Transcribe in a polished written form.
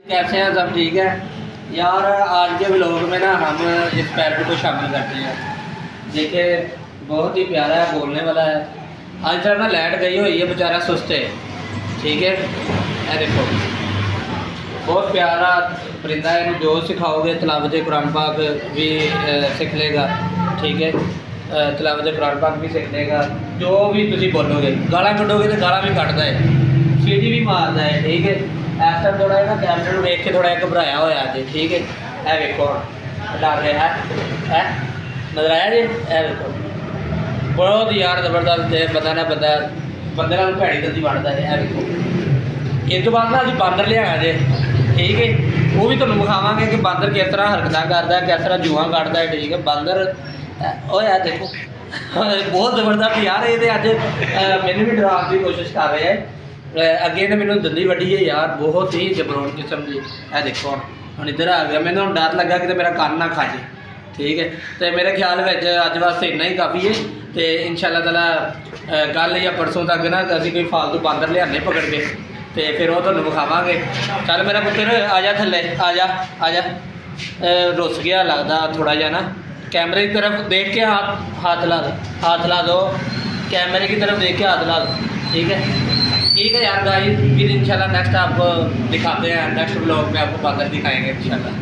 कैसे हैं सब ठीक है यार। आज के व्लॉग में ना हम इस पैरट को शामिल करते हैं। देखिए बहुत ही प्यारा है, बोलने वाला है। आज सर ना लाइट गई हुई है, बेचारा सुस्त है। ठीक है, ये देखो बहुत प्यारा परिंदा है। जो सिखाओगे तिलावत कुरान पाक भी सीख लेगा। ठीक है, तिलावत कुरान पाक भी सीख लेगा। जो भी तुम बोलोगे, गाला कढ़ोगे तो गाला भी कढ़ता है, सीटी भी मारता है। ठीक है, इस टाइम थोड़ा ना कैमरे में देख के थोड़ा घबराया होया जी। ठीक है, यह देखो डर रहा है नजर आया जी। यह देखो बहुत यार जबरदस्त है, बंदा ना बंदा बंदे नाल भैड़ी जल्दी बनता है। यह देखो इस तो बाद ना अभी बांदर लिया जे। ठीक है, वो भी तुहानूं विखावांगे कि बांदर किस तरह हरकत करता है, किस तरह जुआं कढ़ता है। ठीक है, बांदर ओ यार देखो बहुत जबरदस्त यार। ये अज मैंने भी डराने की कोशिश कर रहे हैं। अगे ने मैंने दंदी वड्डी है यार, बहुत ही जबरोन किस्म की। यह देखो हम इधर आ गया, मैंने डर लगा कि मेरा कान ना खा जाए। ठीक है, तो मेरे ख्याल में अज वास्ते इन्ना ही काफ़ी है। तो इंशाअल्लाह ताला कल या परसों तक ना असीं कोई फालतू बांदर लियाने पकड़ के, तो फिर वो तुहानूं विखावांगे। चल मेरा पुत्तर आ जा थल्ले, आ जा रुस गया लगता थोड़ा जा ना। कैमरे की तरफ देख के हाथ ला दो, कैमरे की तरफ देख के हाथ ला दो। ठीक है यार गाइस, फिर इंशाल्लाह नेक्स्ट आपको दिखाते हैं। नेक्स्ट व्लॉग में आपको बांदर दिखाएंगे इंशाल्लाह।